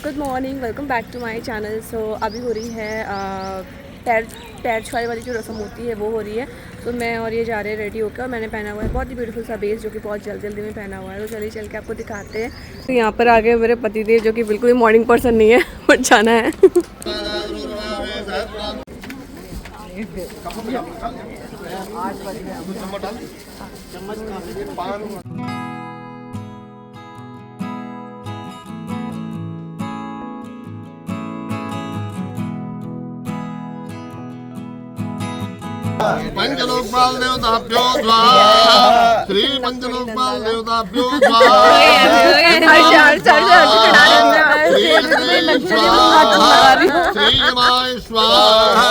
Good morning, welcome back to my channel. So अभी हो रही है पैर छुआई वाली जो रस्म होती है वो हो रही है। तो मैं और ये जा रहे हैं रेडी होकर। मैंने पहना हुआ है बहुत ही ब्यूटीफुल सा बेस जो कि बहुत जल्दी में पहना हुआ है। तो चलिए चल के आपको दिखाते हैं। तो यहाँ पर आगे मेरे पतिदेव जो कि बिल्कुल ही मॉर्निंग पर्सन नहीं है बट जाना है। पंचलोकपाल देवताभ्यो स्वाहा। श्री पंचलोकपाल देवताभ्यो स्वाहा। श्री यमाय स्वाहा।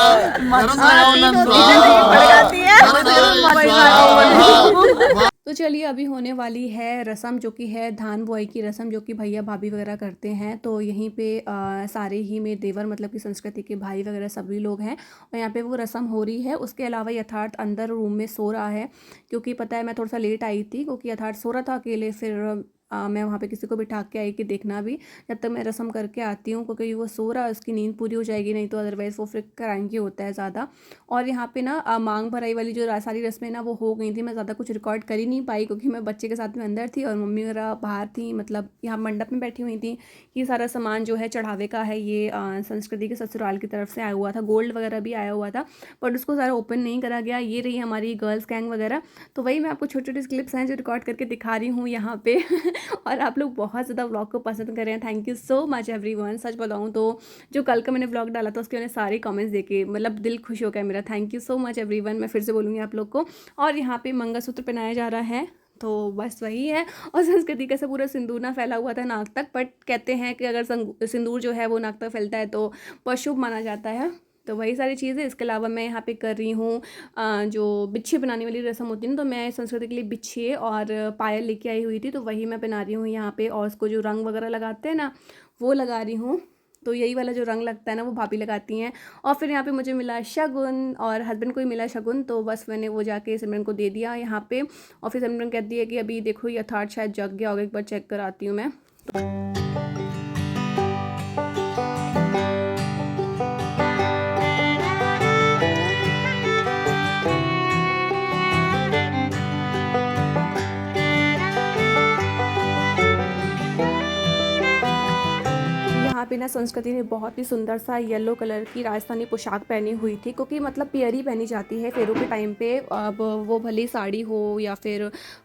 तो चलिए अभी होने वाली है रस्म जो कि है धान बुआई की रस्म, जो कि भैया भाभी वगैरह करते हैं। तो यहीं पे सारे ही में देवर मतलब कि संस्कृति के भाई वगैरह सभी लोग हैं और यहाँ पे वो रस्म हो रही है। उसके अलावा यथार्थ अंदर रूम में सो रहा है, क्योंकि पता है मैं थोड़ा सा लेट आई थी क्योंकि यथार्थ सो रहा था अकेले। फिर मैं वहाँ पे किसी को बिठा के आई कि देखना भी जब तक मैं रस्म करके आती हूँ, क्योंकि वो सो रहा है, उसकी नींद पूरी हो जाएगी, नहीं तो अदरवाइज़ वो फिर कराएंगे होता है ज़्यादा। और यहाँ पे ना मांग भराई वाली जो सारी रस्में ना वो हो गई थी। मैं ज़्यादा कुछ रिकॉर्ड कर ही नहीं पाई क्योंकि मैं बच्चे के साथ में अंदर थी और मम्मी वगैरह बाहर थी, मतलब यहाँ मंडप में बैठी हुई थी। ये सारा सामान जो है चढ़ावे का है, ये संस्कृति के ससुराल की तरफ से आया हुआ था। गोल्ड वगैरह भी आया हुआ था बट उसको सारा ओपन नहीं करा गया। ये रही हमारी गर्ल्स गैंग वगैरह। तो वही मैं आपको छोटे छोटे क्लिप्स हैं जो रिकॉर्ड करके दिखा रही हूँ यहाँ पे और आप लोग बहुत ज़्यादा व्लॉग को पसंद कर रहे हैं। Thank you so much everyone. सच बताऊँ तो जो कल का मैंने व्लॉग डाला था उसके मैंने सारे कमेंट्स देखे, मतलब दिल खुश हो गया मेरा। Thank you so much everyone. मैं फिर से बोलूँगी आप लोग को। और यहाँ पे मंगलसूत्र पहनाया जा रहा है, तो बस वही है। और संस्कृति का से पूरा सिंदूर ना फैला हुआ था नाक तक, बट कहते हैं कि अगर सिंदूर जो है वो नाक तक फैलता है तो शुभ माना जाता है। तो वही सारी चीज़ें। इसके अलावा मैं यहाँ पे कर रही हूँ जो बिच्छे बनाने वाली रस्म होती है ना, तो मैं संस्कृति के लिए बिच्छे और पायल लेके आई हुई थी, तो वही मैं बना रही हूँ यहाँ पे। और उसको जो रंग वगैरह लगाते हैं ना वो लगा रही हूँ। तो यही वाला जो रंग लगता है ना वो भाभी लगाती हैं। और फिर यहाँ पे मुझे मिला शगुन और हस्बैंड को ही मिला शगुन, तो बस मैंने वो जाके सिमरन को दे दिया यहाँ पे। और फिर सिमरन कहती है कि अभी देखो यथार्थ शायद जग गया होगा, एक बार चेक कराती हूँ मैं। यहाँ पे ना संस्कृति ने बहुत ही सुंदर सा येलो कलर की राजस्थानी पोशाक पहनी हुई थी, क्योंकि मतलब पियरी पहनी जाती है फेरों के टाइम पे। अब वो भले साड़ी हो या फिर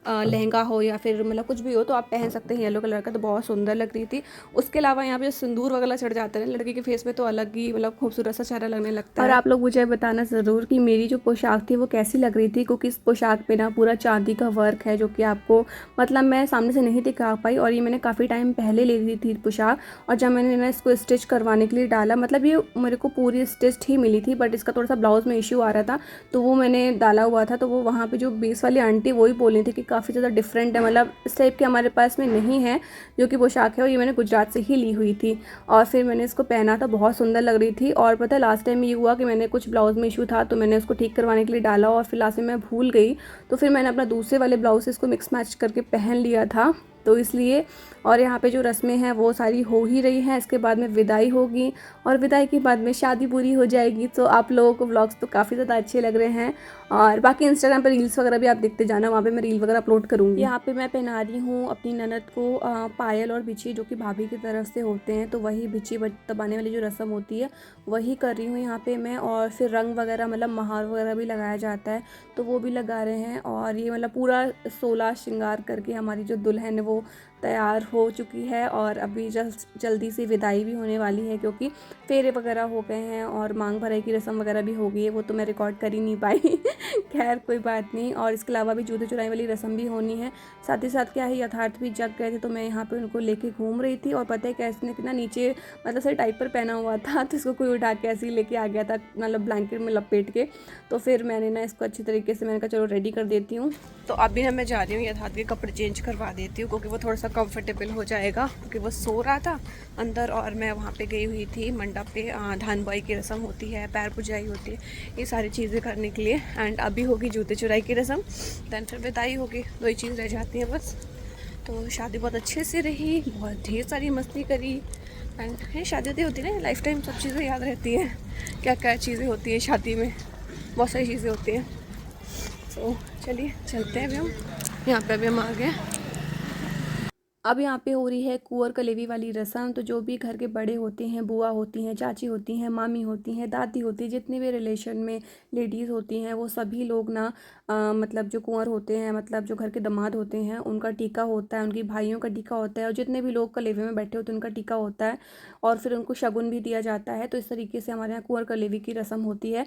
लहंगा हो या फिर मतलब कुछ भी हो, तो आप पहन सकते हैं येलो कलर का। तो बहुत सुंदर लग रही थी। उसके अलावा यहाँ पे सिंदूर वगैरह चढ़ जाते हैं लड़की के फेस पे, तो अलग ही मतलब खूबसूरत सा चेहरा लगने लगता है। और आप लोग मुझे बताना ज़रूर कि मेरी जो पोशाक थी वो कैसी लग रही थी, क्योंकि इस पोशाक पे ना पूरा चांदी का वर्क है जो कि आपको मतलब मैं सामने से नहीं दिखा पाई। और ये मैंने काफ़ी टाइम पहले ले ली थी पोशाक, और जब मैंने ना इसको स्टिच करवाने के लिए डाला, मतलब ये मेरे को पूरी स्टिच ही मिली थी बट इसका थोड़ा सा ब्लाउज़ में इश्यू आ रहा था, तो वो मैंने डाला हुआ था। तो वो वहाँ पे जो बेस वाली आंटी वही बोल रही थी कि काफ़ी ज़्यादा डिफरेंट है, मतलब इस टाइप के हमारे पास में नहीं है जो कि पोशाक है। और ये मैंने गुजरात से ही ली हुई थी और फिर मैंने इसको पहना था, बहुत सुंदर लग रही थी। और पता है लास्ट टाइम ये हुआ कि मैंने कुछ ब्लाउज़ में इशू था तो मैंने उसको ठीक करवाने के लिए डाला और फिर लास्ट में मैं भूल गई, तो फिर मैंने अपना दूसरे वाले ब्लाउज से इसको मिक्स मैच करके पहन लिया था, तो इसलिए। और यहाँ पे जो रस्में हैं वो सारी हो ही रही हैं। इसके बाद में विदाई होगी और विदाई के बाद में शादी पूरी हो जाएगी। तो आप लोगों को व्लॉग्स तो काफ़ी ज़्यादा अच्छे लग रहे हैं और बाकी इंस्टाग्राम पर रील्स वगैरह भी आप देखते जाना, वहाँ पे मैं रील वगैरह अपलोड करूँगी। यहाँ पे मैं पहना रही हूँ अपनी ननद को पायल और बिच्छी जो कि भाभी की तरफ से होते हैं, तो वही बिच्छी दबाने वाली जो रस्म होती है वही कर रही हूँ यहाँ पे मैं। और फिर रंग वगैरह मतलब महार वगैरह भी लगाया जाता है तो वो भी लगा रहे हैं। और ये मतलब पूरा 16 श्रृंगार करके हमारी जो दुल्हन है वो तैयार हो चुकी है और अभी जल्दी से विदाई भी होने वाली है, क्योंकि फेरे वगैरह हो गए हैं और मांग भराई की रस्म वगैरह भी हो गई है, वो तो मैं रिकॉर्ड कर ही नहीं पाई खैर कोई बात नहीं। और इसके अलावा भी जूते चुराई वाली रस्म भी होनी है। साथ ही साथ क्या है, यथार्थ भी जग गए थे तो मैं यहाँ पे उनको लेके घूम रही थी। और पता है कैसे ना नीचे मतलब से डायपर पहना हुआ था तो इसको कोई उठा के ऐसे ही लेके आ गया था, मतलब ब्लैंकेट में लपेट के। तो फिर मैंने ना इसको अच्छी तरीके से मैंने कहा चलो रेडी कर देती हूँ। तो अभी ना मैं जा रही हूँ यथार्थ के कपड़े चेंज करवा देती हूँ, क्योंकि वो थोड़ा सा कंफर्टेबल हो जाएगा, क्योंकि वो सो रहा था अंदर और मैं वहाँ पे गई हुई थी मंडप पे। धान बुआई की रस्म होती है, पैर पुजाई होती है, ये सारी चीज़ें करने के लिए। एंड अभी होगी जूते चुराई की रस्म, दैन फिर विदाई होगी, दो ही चीज़ रह जाती है बस। तो शादी बहुत अच्छे से रही, बहुत ढेर सारी मस्ती करी। एंड है शादी होती है ना, लाइफ टाइम सब चीज़ें याद रहती हैं, क्या क्या चीज़ें होती हैं शादी में, बहुत सारी चीज़ें होती हैं। तो चलिए चलते हैं अभी हम, यहाँ पे अभी हम आ गए। अब यहाँ पे हो रही है कुंवर कलेवी वाली रस्म। तो जो भी घर के बड़े होते हैं, बुआ होती हैं, चाची होती हैं, मामी होती हैं, दादी होती है, जितने भी रिलेशन में लेडीज़ होती हैं, वो सभी लोग ना मतलब जो कुंवर होते हैं, मतलब जो घर के दामाद होते हैं, उनका टीका होता है, उनकी भाइयों का टीका होता है, और जितने भी लोग कलेवे में बैठे होते हैं उनका टीका होता है, और फिर उनको शगुन भी दिया जाता है। तो इस तरीके से हमारे यहाँ कुंवर कलेवी की रस्म होती है।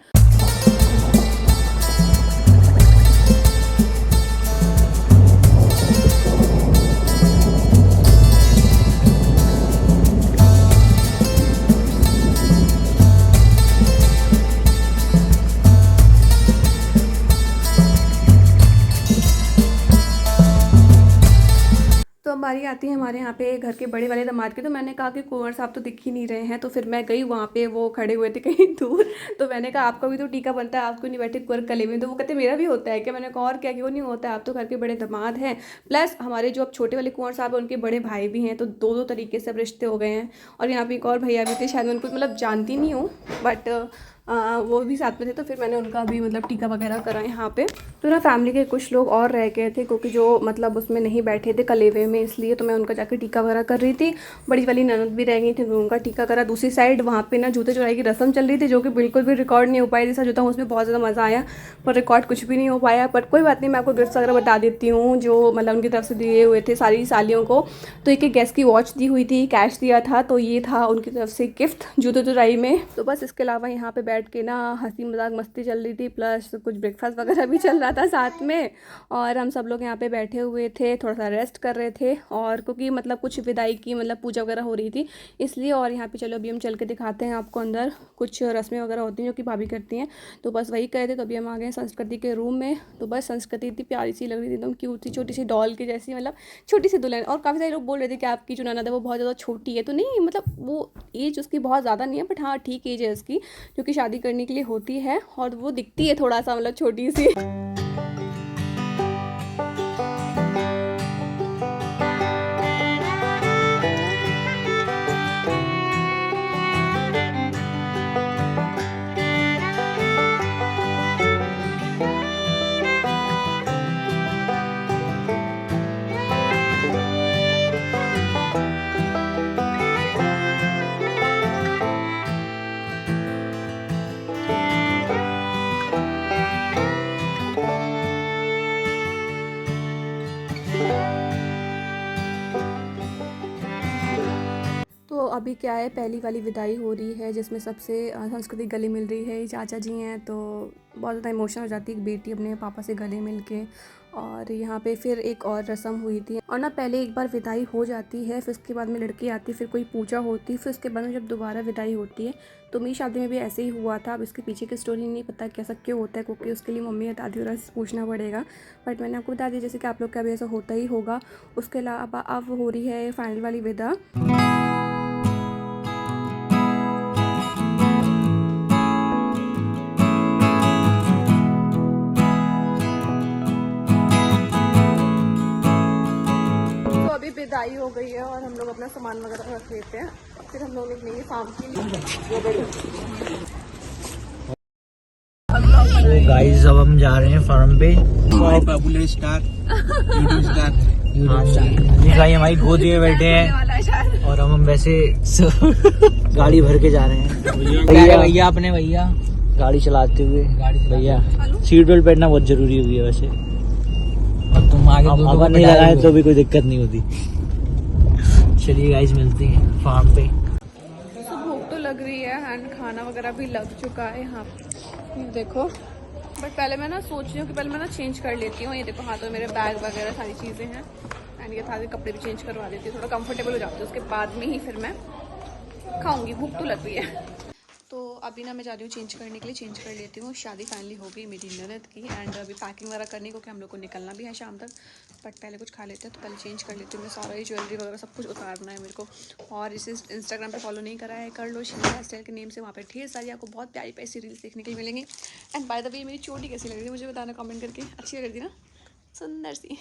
तो अब बारी आती है हमारे यहाँ पे घर के बड़े वाले दामाद की। तो मैंने कहा कि कुंवर साहब तो दिख ही नहीं रहे हैं, तो फिर मैं गई वहाँ पे, वो खड़े हुए थे कहीं दूर। तो मैंने कहा आपका भी तो टीका बनता है, आप क्यों नहीं बैठे कुंवर कलेवे में? तो वो कहते मेरा भी होता है क्या? मैंने कहा और क्या, क्यों नहीं होता है, आप तो घर के बड़े दामाद हैं। प्लस हमारे जो अब छोटे वाले कुंवर साहब हैं उनके बड़े भाई भी हैं, तो दो दो तरीके से अब रिश्ते हो गए हैं। और यहाँ पे एक और भैया भी थे, शायद मैं उनको मतलब जानती नहीं हूँ, बट वो भी साथ में थे। तो फिर मैंने उनका भी मतलब टीका वगैरह करा यहाँ पे। तो ना फैमिली के कुछ लोग और रह गए थे, क्योंकि जो मतलब उसमें नहीं बैठे थे कलेवे में, इसलिए तो मैं उनका जाकर टीका वगैरह कर रही थी। बड़ी वाली ननद भी रह गई थी, तो उनका टीका करा। दूसरी साइड वहाँ पे ना जूते चुराई की रस्म चल रही थी, जो कि बिल्कुल भी रिकॉर्ड नहीं हो पाई। जैसा होता हूँ उसमें बहुत ज़्यादा मज़ा आया, पर रिकॉर्ड कुछ भी नहीं हो पाया। पर कोई बात नहीं, मैं आपको गिफ्ट्स वगैरह बता देती हूँ जो मतलब उनकी तरफ से दिए हुए थे सारी सालियों को। तो एक गैस की वॉच दी हुई थी, कैश दिया था, तो ये था उनकी तरफ से गिफ्ट जूते चुराई में। तो बस इसके अलावा यहाँ पे बैठ के ना हंसी मजाक मस्ती चल रही थी, प्लस कुछ ब्रेकफास्ट वगैरह भी चल रहा था साथ में। और हम सब लोग यहाँ पे बैठे हुए थे, थोड़ा सा रेस्ट कर रहे थे, और क्योंकि मतलब कुछ विदाई की मतलब पूजा वगैरह हो रही थी इसलिए। और यहाँ पे चलो अभी हम चल के दिखाते हैं आपको, अंदर कुछ रस्में वगैरह होती हैं जो कि भाभी करती हैं। तो बस वही कहे थे। तो अभी हम आ गए संस्कृति के रूम में। तो बस संस्कृति इतनी प्यारी सी लग रही थी, एकदम क्यूट थी, छोटी सी डॉल की जैसी, मतलब छोटी सी दुल्हन। और काफ़ी सारे लोग बोल रहे थे कि आपकी जो ननद है वो बहुत ज़्यादा छोटी है। तो नहीं, मतलब वो एज उसकी बहुत ज़्यादा नहीं है, बट हाँ ठीक एज है उसकी, जो कि शादी करने के लिए होती है। और वो दिखती है थोड़ा सा मतलब छोटी सी। तो अभी क्या है, पहली वाली विदाई हो रही है, जिसमें सबसे संस्कृति गले मिल रही है। ये चाचा जी हैं, तो बहुत ज़्यादा इमोशनल हो जाती है एक बेटी अपने पापा से गले मिल के। और यहाँ पे फिर एक और रस्म हुई थी, और ना पहले एक बार विदाई हो जाती है, फिर उसके बाद में लड़की आती है, फिर कोई पूजा होती है, फिर उसके बाद में जब दोबारा विदाई होती है। तो मेरी शादी में भी ऐसे ही हुआ था। अब इसके पीछे की स्टोरी नहीं पता कैसा क्यों होता है, क्योंकि उसके लिए मम्मी या दादी वगैरह से पूछना पड़ेगा। बट मैंने आपको बता दिया जैसे कि आप लोग का भी ऐसा होता ही होगा। उसके अलावा अब हो रही है फाइनल वाली विदा। तो अभी विदाई हो गई है और हम लोग अपना सामान वगैरह रख लेते हैं, फिर हम लोग निकलेंगे फार्म के लिए। तो गाइस अब हम जा रहे हैं फार्म पे। Popular star, YouTube star. भाई हमारी गोदी में बैठे हैं और हम वैसे गाड़ी भर के जा रहे हैं। भैया अपने भैया गाड़ी चलाते हुए, भैया सीट बेल्ट पहनना बहुत जरूरी हुई है वैसे। और तुम आगे हवा नहीं लगाए तो भी कोई दिक्कत नहीं होती। चलिए गाइस मिलते हैं फार्म पे। तो भूख तो लग रही है एंड खाना वगैरह भी लग चुका है यहाँ पे, ये देखो। बट पहले मैं ना सोच रही हूँ कि पहले मैं ना चेंज कर लेती हूँ। ये देखो हाथों में मेरे बैग वगैरह सारी चीज़ें हैं, एंड ये सारे कपड़े भी चेंज करवा देती हूँ, थोड़ा कंफर्टेबल हो जाती हूँ। उसके बाद में ही फिर मैं खाऊंगी, भूख तो लग रही है। तो अभी ना मैं जा रही हूँ चेंज करने के लिए, चेंज कर लेती हूँ। शादी फाइनली हो गई मेरी ननद की, एंड अभी पैकिंग वगैरह करनी, क्योंकि हम लोग को निकलना भी है शाम तक। बट पहले कुछ खा लेते हैं, तो पहले चेंज कर लेती हूँ। मैं सारा ही ज्वेलरी वगैरह सब कुछ उतारना है मेरे को। और इसे इंस्टाग्राम पे फॉलो नहीं करा है, कर लो, शीला हेयर स्टाइल के नेम से। वहाँ पे ढेर सारी आपको बहुत प्यारी प्यारी रील्स देखने के लिए मिलेंगी। एंड बाय द वे मेरी चोटी कैसी लग रही है मुझे बताना कमेंट करके। अच्छी लग रही थी ना, सुंदर सी।